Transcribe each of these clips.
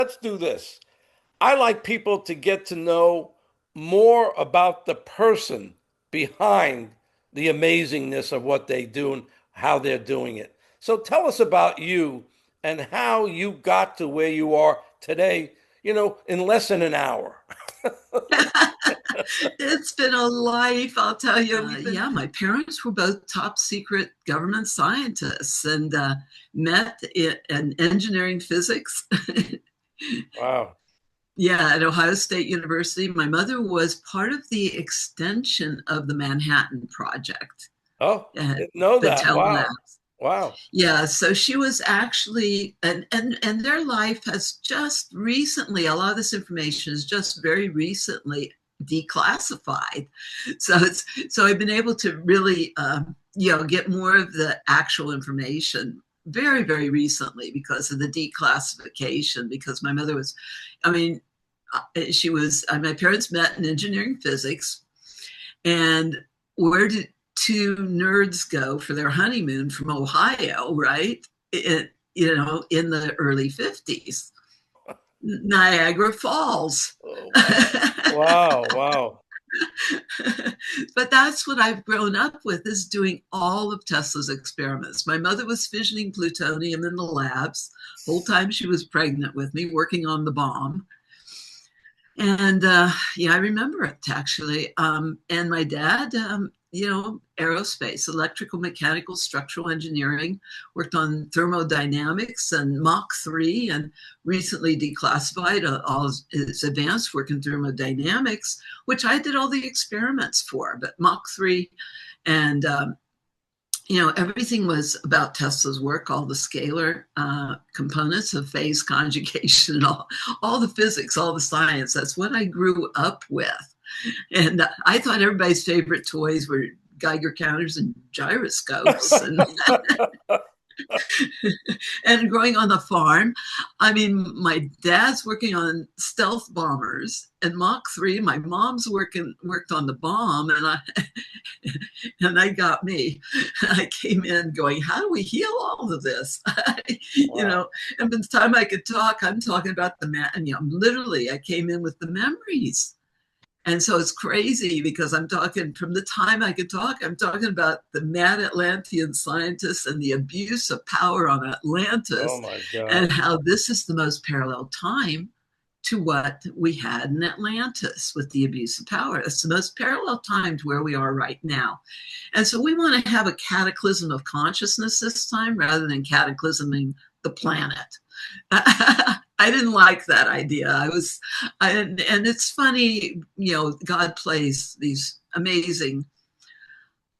let's do this. I like people to get to know more about the person behind the amazingness of what they do and how they're doing it. So tell us about you and how you got to where you are today, in less than an hour. It's been a life, I'll tell you. Yeah, my parents were both top secret government scientists and met in engineering physics. Wow. Yeah, at Ohio State University. My mother was part of the extension of the Manhattan Project Oh, at didn't know that. Battelle Wow. Labs. Wow. Yeah, so she was actually, and their life has just recently, a lot of this information is just very recently declassified. So I've been able to really, get more of the actual information very, very recently because of the declassification. Because my mother was, I mean, she was. My parents met in engineering physics, and where did two nerds go for their honeymoon from Ohio, right? In the early 50s. Niagara Falls. Oh, wow. Wow. Wow. But that's what I've grown up with, is doing all of Tesla's experiments. My mother was fissioning plutonium in the labs the whole time she was pregnant with me, working on the bomb. And yeah, I remember it actually. And my dad, aerospace, electrical, mechanical, structural engineering, worked on thermodynamics and Mach 3, and recently declassified all his advanced work in thermodynamics, which I did all the experiments for. But Mach 3 and everything was about Tesla's work, all the scalar components of phase conjugation, all the physics, all the science. That's what I grew up with. And I thought everybody's favorite toys were Geiger counters and gyroscopes. And and growing on the farm, I mean, my dad's working on stealth bombers and Mach 3. My mom's worked on the bomb, and I and they got me. I came in going, how do we heal all of this? Wow. And by the time I could talk, I'm talking about literally, I came in with the memories. And so it's crazy because I'm talking from the time I could talk, I'm talking about the mad Atlantean scientists and the abuse of power on Oh Atlantis, my God. and how this is the most parallel time to what we had in Atlantis with the abuse of power. It's the most parallel time to where we are right now. And so we want to have a cataclysm of consciousness this time rather than cataclysming the planet. I didn't like that idea. And it's funny, God plays these amazing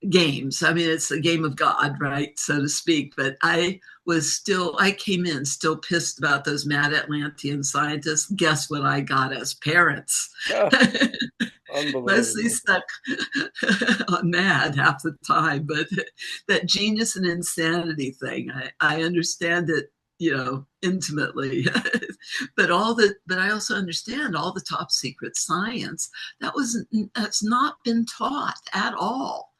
games. I mean, it's a game of God, right, so to speak. But I came in still pissed about those mad Atlantean scientists. Guess what I got as parents? Mostly Unbelievable. stuck on mad half the time, but that genius and insanity thing, I understand it, intimately. But I also understand all the top secret science that's not been taught at all.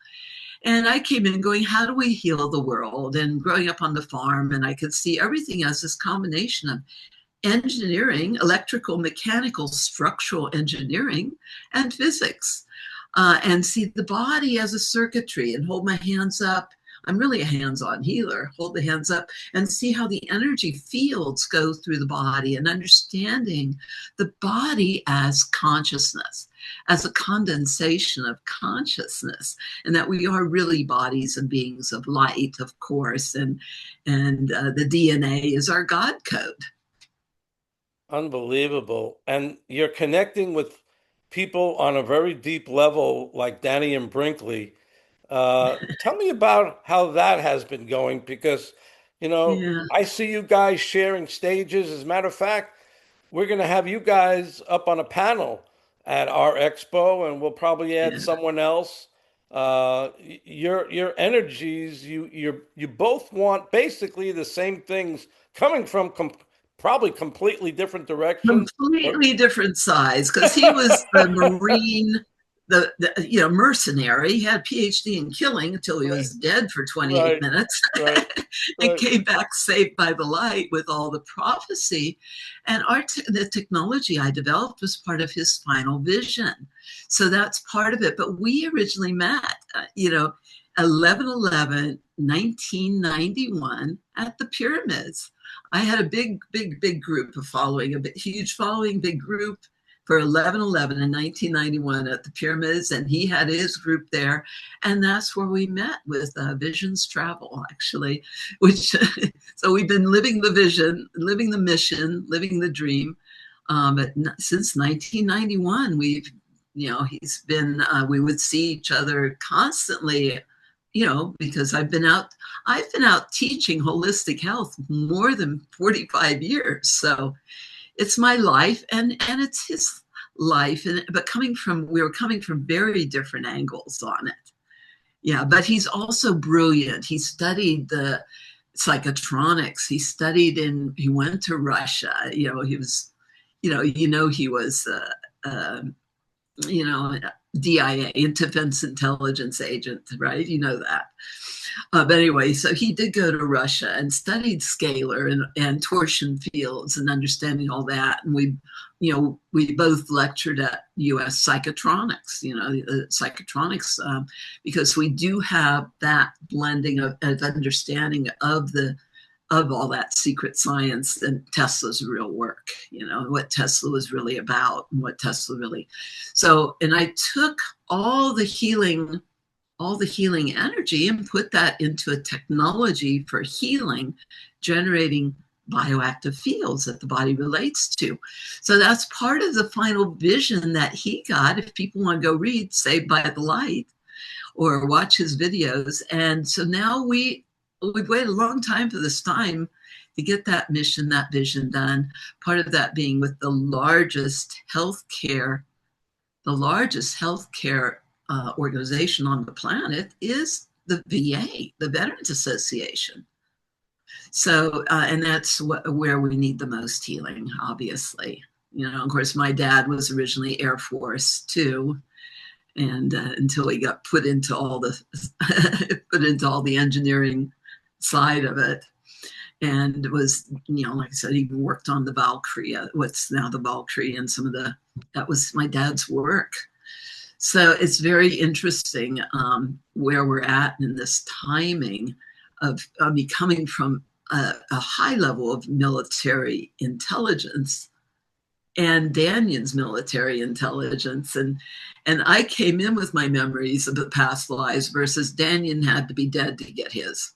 And I came in going, how do we heal the world? And growing up on the farm, and I could see everything as this combination of engineering, electrical, mechanical, structural engineering, and physics, and see the body as a circuitry and hold my hands up. I'm really a hands on healer. Hold the hands up and see how the energy fields go through the body, and understanding the body as consciousness, as a condensation of consciousness, and that we are really bodies and beings of light, of course, and the DNA is our God code. Unbelievable. And you're connecting with people on a very deep level, like Danny and Brinkley. Tell me about how that has been going because, Yeah, I see you guys sharing stages. As a matter of fact, we're going to have you guys up on a panel at our expo, and we'll probably add yeah. someone else. Your energies, you both want basically the same things coming from probably completely different directions. But Completely different size, because he was the Marine, the mercenary. He had a PhD in killing until he Right. was dead for 28 Right. minutes Right. and Right. came back saved by the light with all the prophecy. And the technology I developed was part of his final vision. So that's part of it. But we originally met, 11/11, 1991 at the pyramids. I had a big group of following, huge following, big group for 11/11 in 1991 at the pyramids, and he had his group there, and that's where we met with Visions Travel, actually. Which so we've been living the vision, living the mission, living the dream. But since 1991, he's been. We would see each other constantly. Because I've been out teaching holistic health more than 45 years. So it's my life and it's his life. But we were coming from very different angles on it. Yeah, but he's also brilliant. He studied the psychotronics. He went to Russia. He was, he was, you know, DIA, Defense Intelligence Agent, right? You know that. But anyway, so he did go to Russia and studied scalar and torsion fields and understanding all that. And we both lectured at U.S. Psychotronics, psychotronics, because we do have that blending of understanding of all that secret science and Tesla's real work, what Tesla was really about and what Tesla really. So, and I took all the healing energy and put that into a technology for healing, generating bioactive fields that the body relates to. So that's part of the final vision that he got. If people want to go read Saved by the Light or watch his videos. And so now we've waited a long time for this time to get that vision done. Part of that being with the largest healthcare organization on the planet is the VA, the Veterans Association. So, and that's where we need the most healing, obviously. Of course, my dad was originally Air Force too, and until he got put into all the engineering side of it, and was, like I said, he worked on the Valkyrie, what's now the Valkyrie, and that was my dad's work. So it's very interesting where we're at in this timing of me coming from a high level of military intelligence and Danion's military intelligence. And I came in with my memories of the past lives versus Danion had to be dead to get his.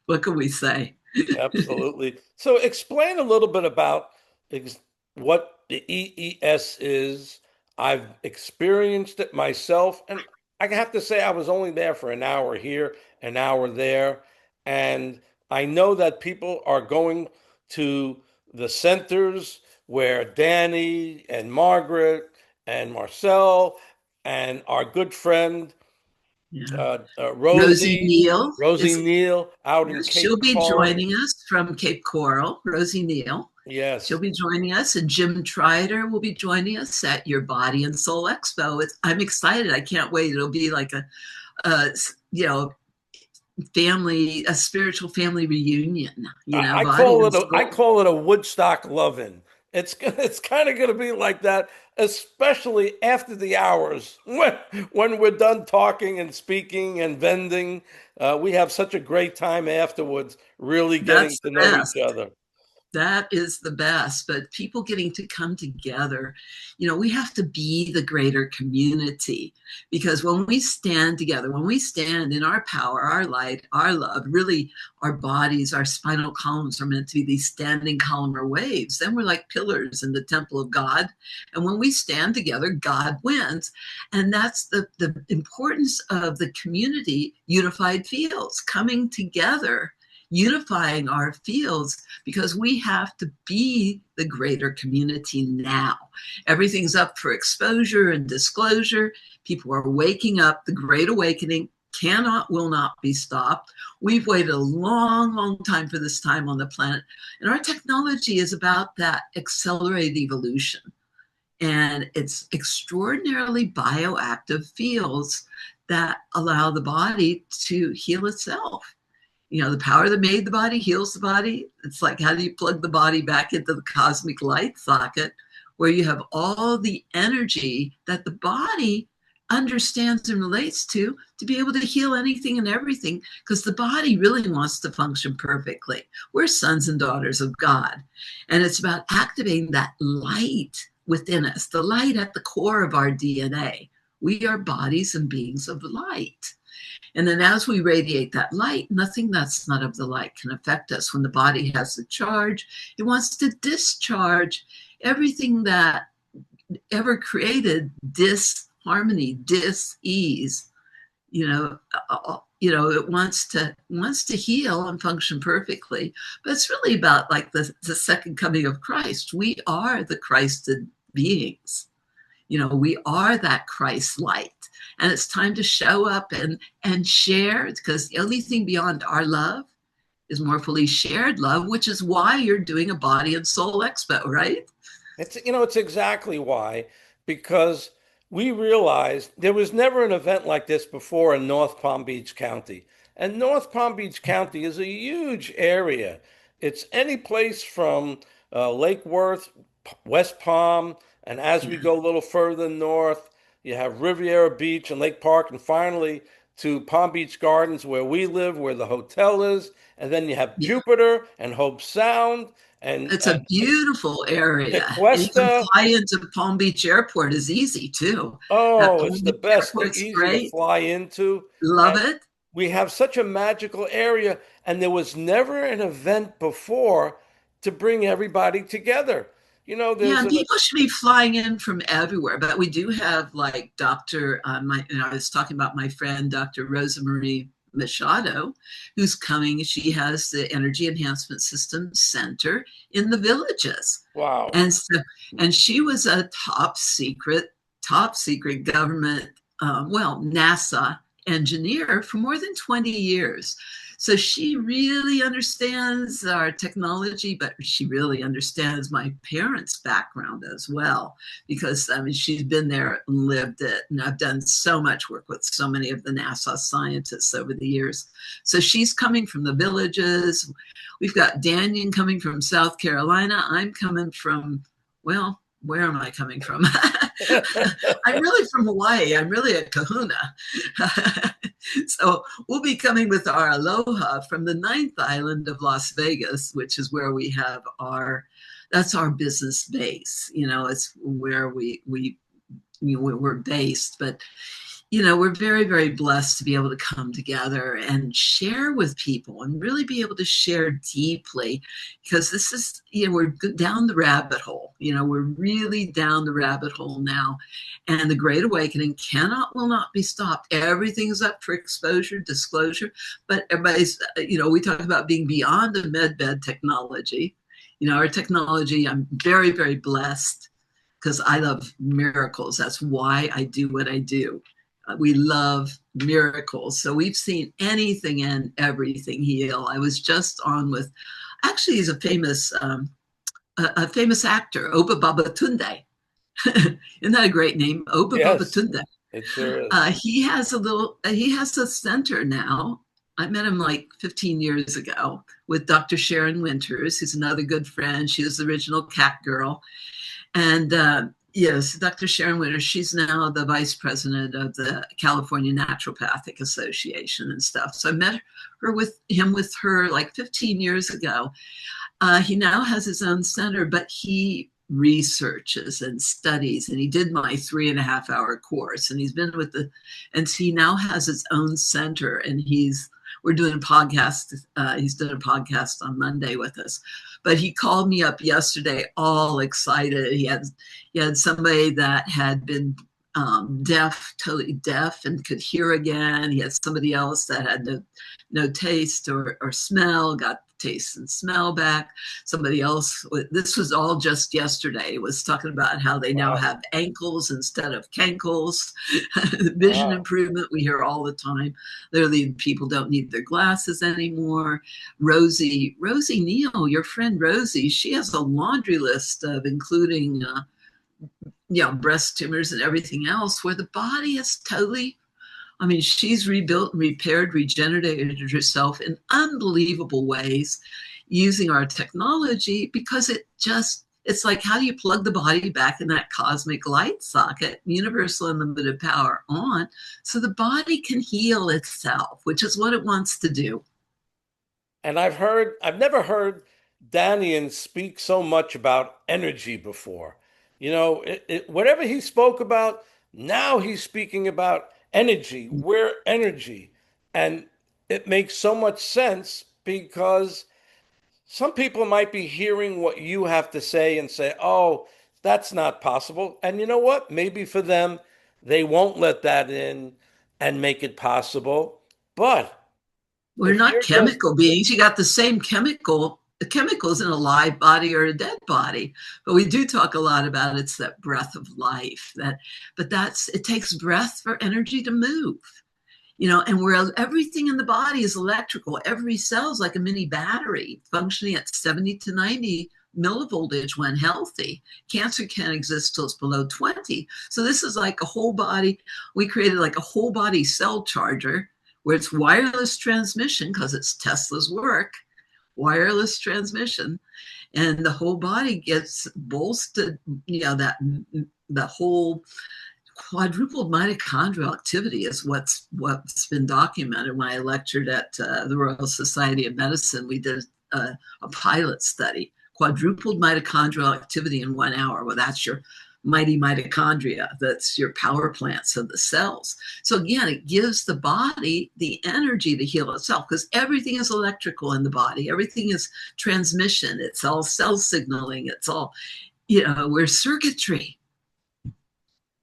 What can we say? Absolutely. So explain a little bit about what the EES is. I've experienced it myself, and I have to say I was only there for an hour here, an hour there, and I know that people are going to the centers where Danny and Margaret and Marcel and our good friend Yeah. Rosie Rosie, Neal Rosie is Neal out in she'll Cape be Coral. joining us from Cape Coral. Rosie Neal. She'll Yes. be joining us, and Jim Trider will be joining us at Your Body and Soul Expo. I'm excited. I can't wait. It'll be like a a spiritual family reunion. I Body call and it I soul. call it a Woodstock lovin'. It's kind of going to be like that, especially after the hours when we're done talking and speaking and vending. We have such a great time afterwards, really getting That's the to know each best. other. That is the best. But people getting to come together, we have to be the greater community, because when we stand together, when we stand in our power, our light, our love, really our bodies, our spinal columns are meant to be these standing columnar waves. Then we're like pillars in the temple of God. And when we stand together, God wins. And that's the importance of the community unified fields coming together, unifying our fields, because we have to be the greater community now. Everything's up for exposure and disclosure. People are waking up. The Great Awakening will not be stopped. We've waited a long time for this time on the planet. And our technology is about that accelerated evolution. And it's extraordinarily bioactive fields that allow the body to heal itself. The power that made the body heals the body. It's like, how do you plug the body back into the cosmic light socket where you have all the energy that the body understands and relates to be able to heal anything and everything, because the body really wants to function perfectly. We're sons and daughters of God, and it's about activating that light within us, the light at the core of our DNA. We are bodies and beings of light. And then as we radiate that light, nothing that's not of the light can affect us. When the body has a charge, it wants to discharge everything that ever created disharmony, dis-ease. It wants to heal and function perfectly. But it's really about like the second coming of Christ. We are the Christed beings. We are that Christ light. And it's time to show up and share, because the only thing beyond our love is more fully shared love, which is why you're doing a Body and Soul Expo, right? It's exactly why, because we realized there was never an event like this before in North Palm Beach County. And North Palm Beach County is a huge area. It's any place from Lake Worth, West Palm, and as we Yeah. go a little further north, you have Riviera Beach and Lake Park, and finally to Palm Beach Gardens, where we live, where the hotel is. And then you have Yeah. Jupiter and Hope Sound and It's a beautiful area. And you can Tequesta. fly into Palm Beach Airport is easy too. That Oh, Palm it's the Beach best. They're Airport's easy to great. fly into. Love And it. we have such a magical area. And there was never an event before to bring everybody together. Yeah, There's and a, people should be flying in from everywhere, but we do have like I was talking about my friend, Dr. Rosa Marie Machado, who's coming. She has the Energy Enhancement System Center in the Villages. wow. And so, and she was a top secret government, NASA engineer for more than 20 years. So she really understands our technology, but she really understands my parents' background as well, because I mean, she's been there and lived it. And I've done so much work with so many of the NASA scientists over the years. So she's coming from the Villages. We've got Daniel coming from South Carolina. I'm coming from, well, where am I coming from? I'm really from Hawaii. I'm really a kahuna. So we'll be coming with our aloha from the ninth island of Las Vegas, which is where we have that's our business base. It's where we're based. But we're very, very blessed to be able to come together and share with people and really be able to share deeply, because this is, we're down the rabbit hole. We're really down the rabbit hole now. And the Great Awakening will not be stopped. Everything's up for exposure, disclosure. But everybody's, we talk about being beyond the med bed technology. Our technology, I'm very, very blessed because I love miracles. That's why I do what I do. We love miracles. So we've seen anything and everything heal. I was just on with, actually, he's a famous actor, Oba Babatunde. Isn't that a great name, Oba Yes, Babatunde? it sure is. He has a center now. I met him like 15 years ago with Dr. Sharon Winters, who's another good friend. She was the original cat girl. And yes, Dr. Sharon Witter, she's now the vice president of the California Naturopathic Association and stuff. So I met with her like 15 years ago. He now has his own center, but he researches and studies, and he did my 3.5 hour course, and and he now has his own center, and we're doing a podcast. He's done a podcast on Monday with us, but he called me up yesterday, all excited. He had somebody that had been totally deaf, and could hear again. He had somebody else that had no taste or smell, got taste and smell back. Somebody else, this was all just yesterday, was talking about how they now Wow. have ankles instead of cankles. Vision Wow. improvement, we hear all the time. Literally, people don't need their glasses anymore. Rosie Neal, your friend Rosie, she has a laundry list of including breast tumors and everything else, where the body is totally, I mean, she's rebuilt, repaired, regenerated herself in unbelievable ways using our technology, because it's like, how do you plug the body back in that cosmic light socket, universal unlimited power on, so the body can heal itself, which is what it wants to do. And I've never heard Danian speak so much about energy before. Whatever he spoke about, now he's speaking about energy. We're energy. And it makes so much sense because some people might be hearing what you have to say and say, oh, that's not possible. And you know what? Maybe for them, they won't let that in and make it possible. But We're if not you're just chemical beings. You got the same the chemicals in a live body or a dead body. But we do talk a lot about it's that breath of life. But it takes breath for energy to move. And where everything in the body is electrical, every cell is like a mini battery functioning at 70 to 90 millivoltage when healthy. Cancer can't exist till it's below 20. So this is like a whole body. We created like a whole body cell charger where it's wireless transmission, because it's Tesla's work, wireless transmission, and the whole body gets bolstered, that the whole quadrupled mitochondrial activity is what's been documented. When I lectured at the Royal Society of Medicine, we did a pilot study. Quadrupled mitochondrial activity in 1 hour. Well, that's your mighty mitochondria. That's your power plants of the cells. So again, it gives the body the energy to heal itself, because everything is electrical in the body. Everything is transmission. It's all cell signaling. It's all, we're circuitry.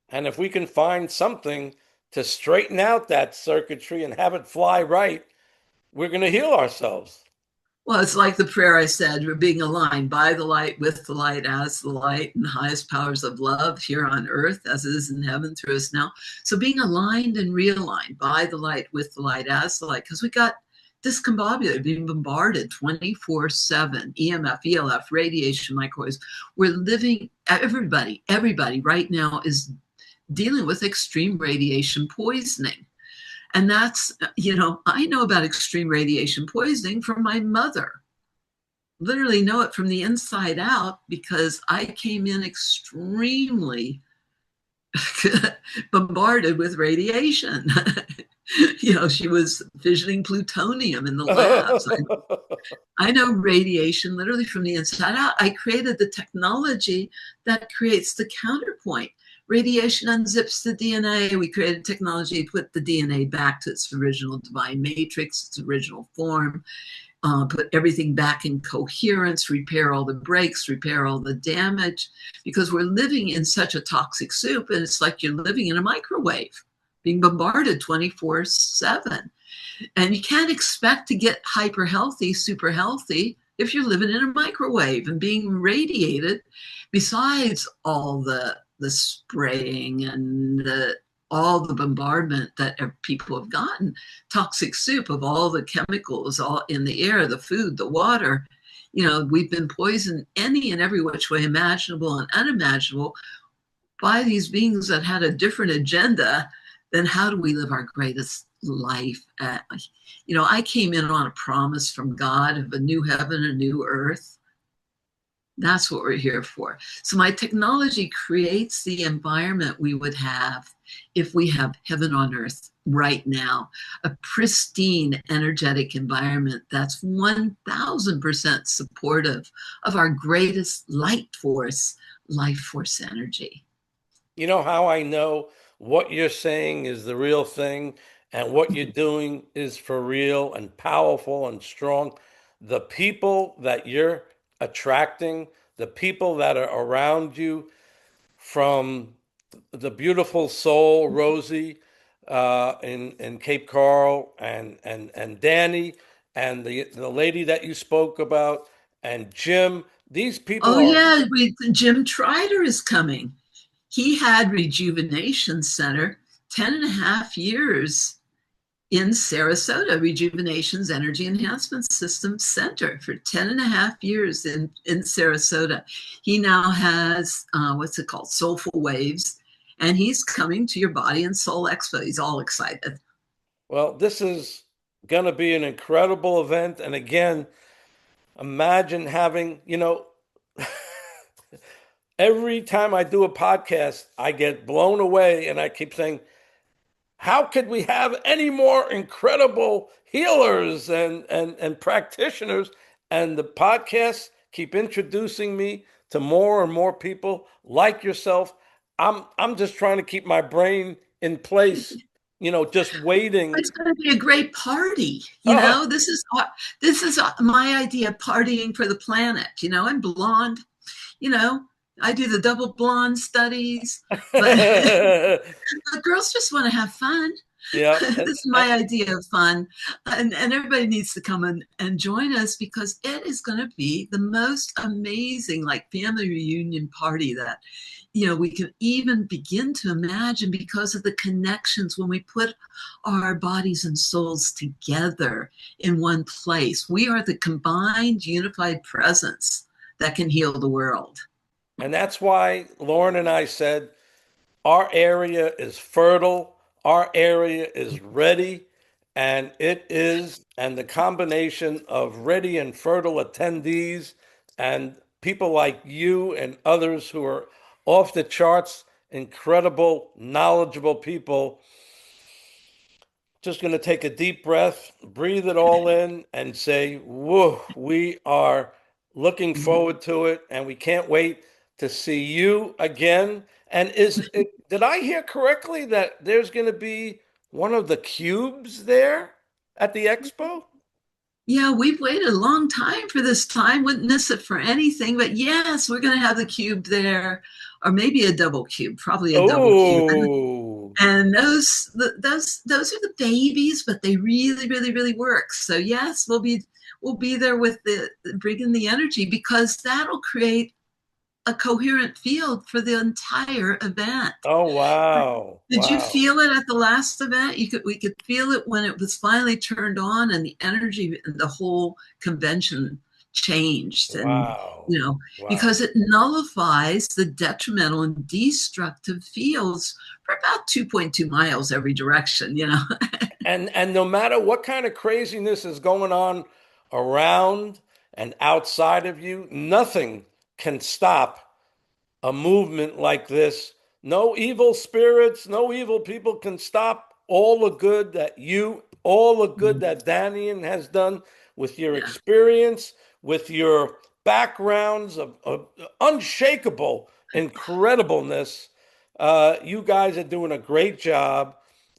And if we can find something to straighten out that circuitry and have it fly right, we're going to heal ourselves. Well, it's like the prayer I said, we're being aligned by the light, with the light, as the light, and the highest powers of love here on earth, as it is in heaven through us now. So being aligned and realigned by the light, with the light, as the light, because we got discombobulated, being bombarded 24/7, EMF, ELF, radiation, microwaves. We're living, everybody right now is dealing with extreme radiation poisoning. And that's, I know about extreme radiation poisoning from my mother. Literally know it from the inside out, because I came in extremely bombarded with radiation. She was fissioning plutonium in the labs. I know radiation literally from the inside out. I created the technology that creates the counterpoint. Radiation unzips the DNA. We created technology to put the DNA back to its original divine matrix, its original form, put everything back in coherence, repair all the breaks, repair all the damage, because we're living in such a toxic soup, and it's like you're living in a microwave, being bombarded 24/7. And you can't expect to get hyper healthy, super healthy, if you're living in a microwave and being radiated, besides all the spraying and all the bombardment that people have gotten, toxic soup of all the chemicals all in the air, the food, the water. We've been poisoned any and every which way imaginable and unimaginable by these beings that had a different agenda. Then how do we live our greatest life? I came in on a promise from God of a new heaven, a new earth. That's what we're here for. So my technology creates the environment we would have if we have heaven on earth right now, a pristine, energetic environment that's 1000% supportive of our greatest light force, life force energy. You know how I know what you're saying is the real thing and what you're doing is for real and powerful and strong? The people that you're attracting, the people that are around you, from the beautiful soul Rosie in Cape Coral, and Danny, and the lady that you spoke about, and Jim. These people Oh are yeah, Jim Trider is coming. He had Rejuvenation Center 10 and a half years in Sarasota, Rejuvenation's Energy Enhancement System Center for 10 and a half years in Sarasota. He now has, what's it called, Soulful Waves, and he's coming to your Body and Soul Expo. He's all excited. Well, this is going to be an incredible event. And again, imagine having, every time I do a podcast, I get blown away and I keep saying, how could we have any more incredible healers and practitioners? And the podcasts keep introducing me to more and more people like yourself. I'm just trying to keep my brain in place, just waiting. It's going to be a great party. Oh, This is my idea of partying for the planet. I'm blonde. You know, I do the double blonde studies, but the girls just want to have fun. yeah. This is my idea of fun. And everybody needs to come and join us because it is going to be the most amazing, like family reunion party that, we can even begin to imagine because of the connections when we put our bodies and souls together in one place. We are the combined, unified presence that can heal the world. And that's why Lauren and I said our area is fertile, our area is ready, and it is, and the combination of ready and fertile attendees and people like you and others who are off the charts, incredible, knowledgeable people, just going to take a deep breath, breathe it all in, and say, whoa, we are looking forward to it, and we can't wait to see you again. And did I hear correctly that there's going to be one of the cubes there at the expo? Yeah, we've waited a long time for this time. Wouldn't miss it for anything. But yes, we're going to have the cube there, or maybe a double cube, probably a double cube. Oh, And those are the babies, but they really, really, really work. So yes, we'll be there with the bringing the energy because that'll create a coherent field for the entire event. oh, wow, Did you wow, feel it at the last event? We could feel it when it was finally turned on and the energy and the whole convention changed. And wow, because wow. it nullifies the detrimental and destructive fields for about 2.2 miles every direction. And no matter what kind of craziness is going on around and outside of you, nothing can stop a movement like this. No evil spirits, no evil people can stop all the good that Danian has done with your Yeah. experience, with your backgrounds of unshakable incredibleness. You guys are doing a great job.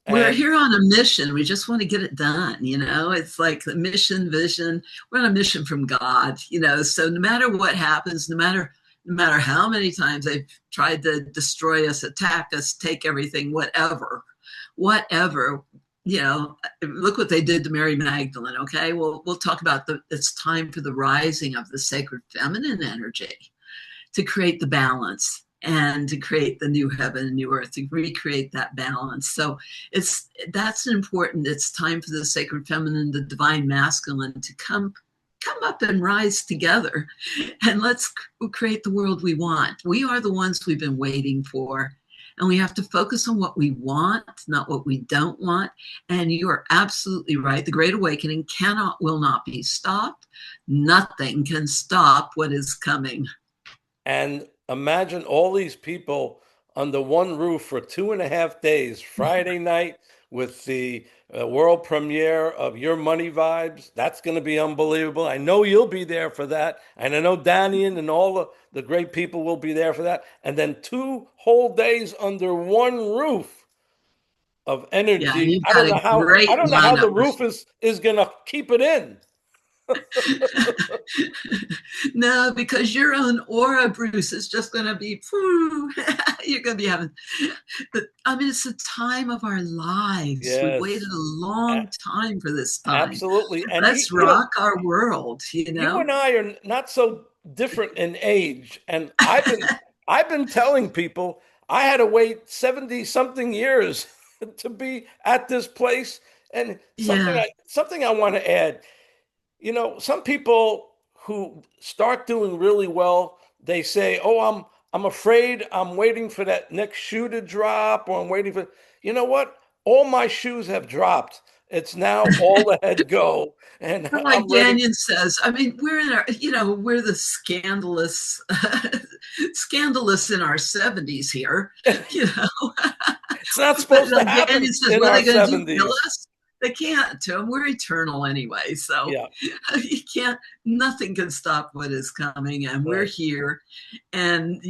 We're And here on a mission. We just want to get it done. It's like the mission vision. We're on a mission from God. So no matter what happens, no matter how many times they've tried to destroy us, attack us, take everything, whatever, look what they did to Mary Magdalene. Okay, well, we'll talk about it's time for the rising of the sacred feminine energy to create the balance and to create the new heaven and new earth, to recreate that balance. So that's important. It's time for the sacred feminine, the divine masculine to come up and rise together, and let's create the world we want. We are the ones we've been waiting for, and we have to focus on what we want, not what we don't want. And you are absolutely right. The Great Awakening will not be stopped. Nothing can stop what is coming. And imagine all these people under one roof for 2.5 days, Friday night with the world premiere of Your Money Vibes. That's going to be unbelievable. I know you'll be there for that. And I know Danian and all the great people will be there for that. And then 2 whole days under one roof of Yeah, and energy. you've got a I great don't know how the lineup. roof is going to keep it in. No, because your own aura, Bruce, is just going to be, you're going to be having, it's the time of our lives. We've waited Yes, a long time for this time. absolutely. And Let's rock our world. you and I are not so different in age, and I've been telling people I had to wait 70 something years to be at this place, And Yeah. something I want to add, some people who start doing really well, they say, "Oh, I'm afraid. I'm waiting for that next shoe to drop, or I'm waiting for." You know what? All my shoes have dropped. It's now all ahead go, and Like I'm ready. Daniel says, I mean, we're in our, we're the scandalous, scandalous in our 70s here, you know. It's not But supposed to like happen Daniel says, in what are our they going to do? Kill 70s. us? They can't. We're eternal anyway, so Yeah, you can't. Nothing can stop what is coming, and we're right. here. And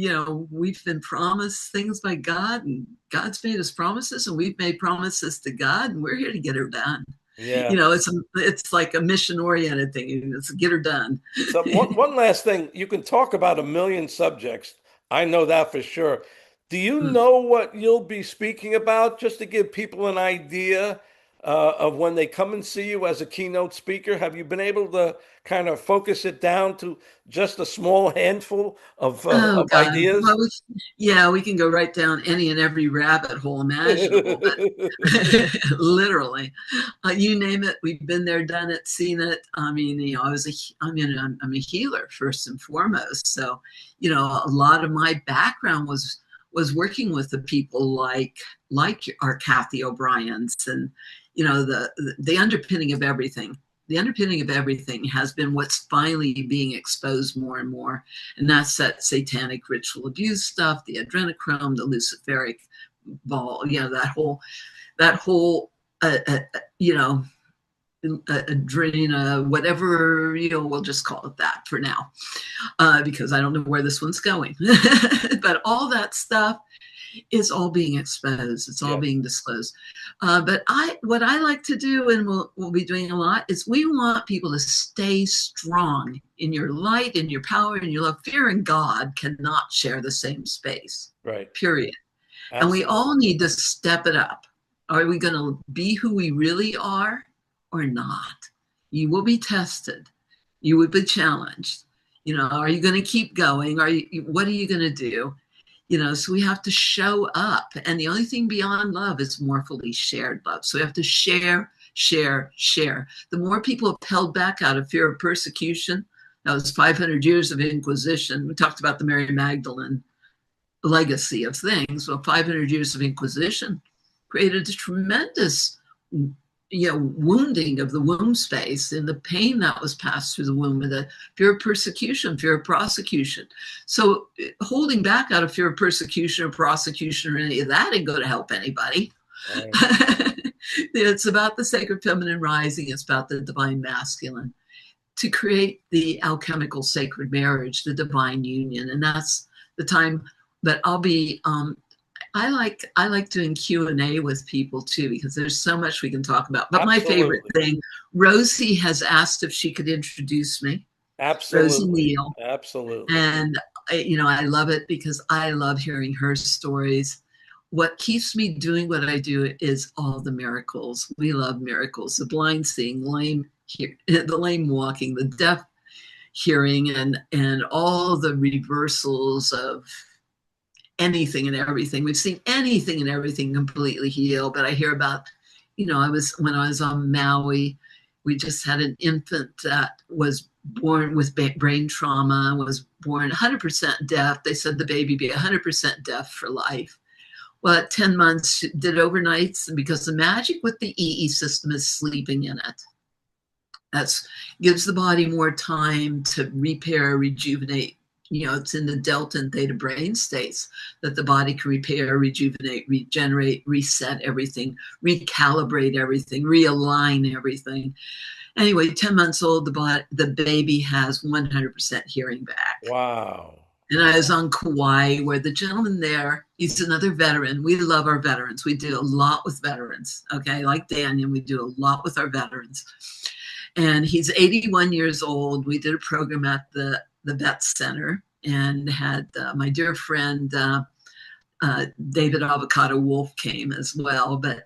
we've been promised things by God, and God's made us promises, and we've made promises to God, and we're here to get her done. Yeah. It's like a mission oriented thing. It's get her done. So one last thing, you can talk about a million subjects. I know that for sure. Do you know what you'll be speaking about, just to give people an idea of when they come and see you as a keynote speaker? Have you been able to kind of focus it down to just a small handful Oh of God. ideas? Well, yeah, we can go right down any and every rabbit hole imaginable, but literally, you name it, we've been there, done it, seen it. I mean, I'm a healer first and foremost. So, a lot of my background was working with the people like our Kathy O'Brien's, and the underpinning of everything. The underpinning of everything has been what's finally being exposed more and more, and that's that satanic ritual abuse stuff, the adrenochrome, the luciferic ball, that whole uh, uh, you know adrena, whatever, we'll just call it that for now, because I don't know where this one's going. But all that stuff is all being exposed. It's all Yeah, being disclosed. But what I like to do, and we'll be doing a lot, is we want people to stay strong in your light, in your power, in your love. Fear and God cannot share the same space, right. period. And we all Absolutely. need to step it up. Are we going to be who we really are or not? You will be tested. You will be challenged. Are you going to keep going? What are you going to do? So we have to show up. And the only thing beyond love is more fully shared love. So we have to share, share, share. The more people have held back out of fear of persecution, that was 500 years of Inquisition. We talked about the Mary Magdalene legacy of things. Well, 500 years of Inquisition created a tremendous wounding of the womb space and the pain that was passed through the womb, and the fear of persecution, fear of prosecution. So holding back out of fear of persecution or prosecution or any of that ain't going to help anybody. Right. It's about the sacred feminine rising. It's about the divine masculine to create the alchemical sacred marriage, the divine union. And that's the time that I'll be I like doing Q&A with people too, because there's so much we can talk about. But my favorite Absolutely. thing, Rosie has asked if she could introduce me, Rosie Absolutely. Neal. Absolutely. And I love it because I love hearing her stories. What keeps me doing what I do is all the miracles. We love miracles. The blind seeing, the lame walking, the deaf hearing, and all the reversals of anything and everything. We've seen anything and everything completely heal. But I hear about, when I was on Maui, we just had an infant that was born with brain trauma, was born 100% deaf. They said the baby be 100% deaf for life. Well, at 10 months, she did overnights, because the magic with the EE system is sleeping in it. That gives the body more time to repair, rejuvenate. It's in the delta and theta brain states that the body can repair, rejuvenate, regenerate, reset everything, recalibrate everything, realign everything. Anyway, 10 months old, the baby has 100% hearing back. Wow. And I was on Kauai, where the gentleman there, he's another veteran. We love our veterans. We do a lot with veterans. Okay. Like Daniel, we do a lot with our veterans. And he's 81 years old. We did a program at the vet center, and had my dear friend David Avocado Wolf came as well. But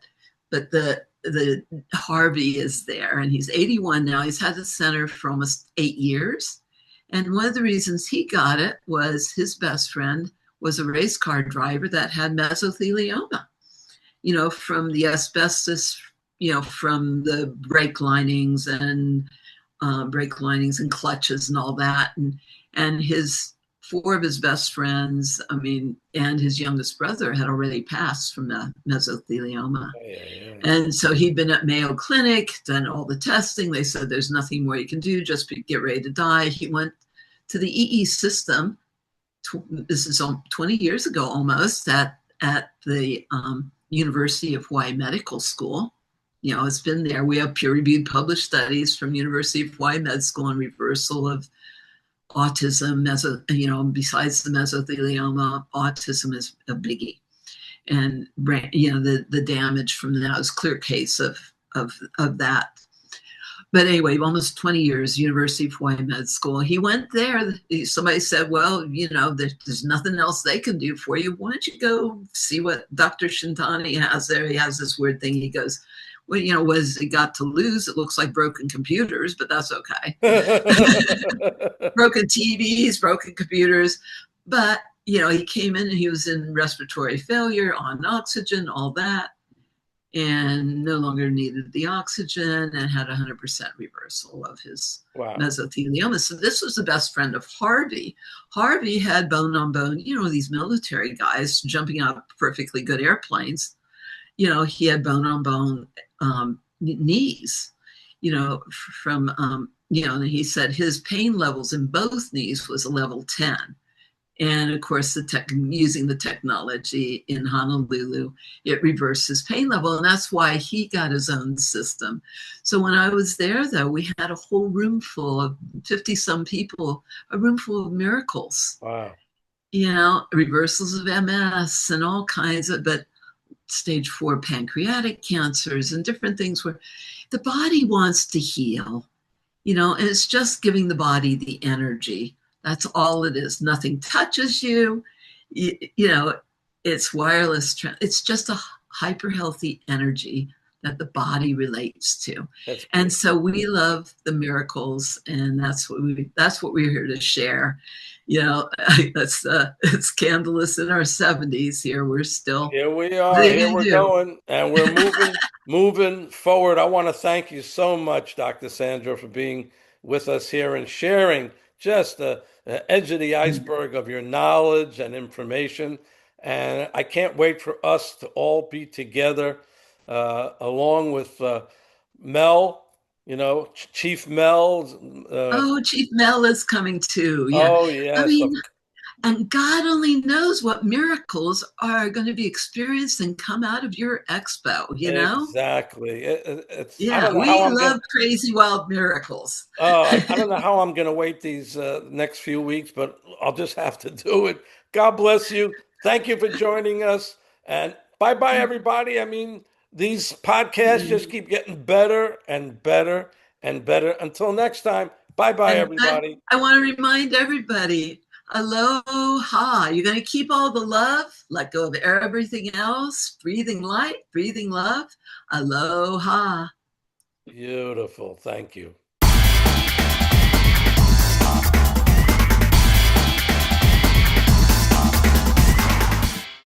the Harvey is there, and he's 81 now. He's had the center for almost 8 years. And one of the reasons he got it was his best friend was a race car driver that had mesothelioma, from the asbestos from the brake linings and clutches and all that. And his four of his best friends, and his youngest brother had already passed from the mesothelioma. Yeah, yeah. And so he'd been at Mayo Clinic, done all the testing. They said there's nothing more you can do, just get ready to die. He went to the EE system. This is 20 years ago almost, at the University of Hawaii Medical School. It's been there. We have peer-reviewed published studies from University of Hawaii Med School on reversal of autism. Besides the mesothelioma, autism is a biggie. And, the damage from that was clear case of that. But anyway, almost 20 years, University of Hawaii Med School. He went there. Somebody said, well, there's nothing else they can do for you. Why don't you go see what Dr. Shintani has there? He has this weird thing. He goes, well, what has he got to lose? It looks like broken computers, but that's okay. Broken TVs, broken computers. But, he came in and he was in respiratory failure, on oxygen, all that, and no longer needed the oxygen and had 100% reversal of his mesothelioma. So this was the best friend of Harvey. Harvey had bone on bone, these military guys jumping out of perfectly good airplanes. He had bone on bone knees, from, he said his pain levels in both knees was a level 10. And of course, using the technology in Honolulu, it reverses pain level. And that's why he got his own system. So when I was there, though, we had a whole room full of 50 some people, a room full of miracles. Wow. Reversals of MS and all kinds of, but stage 4 pancreatic cancers and different things where the body wants to heal, and it's just giving the body the energy. That's all it is. Nothing touches you. It's wireless. It's just a hyper healthy energy that the body relates to. And so we love the miracles, and that's what we're here to share. It's scandalous in our 70s here. We're still here we are. Here we're going, and we're moving forward. I want to thank you so much, Dr. Sandra, for being with us here and sharing just the edge of the iceberg of your knowledge and information. And I can't wait for us to all be together, along with Mel, Chief Mel. Chief Mel is coming too. Yeah. Oh, yes. And God only knows what miracles are going to be experienced and come out of your expo, Exactly. We love crazy, wild miracles. I don't know how I'm going to wait these next few weeks, but I'll just have to do it. God bless you. Thank you for joining us. And bye-bye, everybody. These podcasts just keep getting better and better and better. Until next time, bye-bye, everybody. I want to remind everybody, aloha. You're going to keep all the love, let go of everything else, breathing light, breathing love. Aloha. Beautiful. Thank you.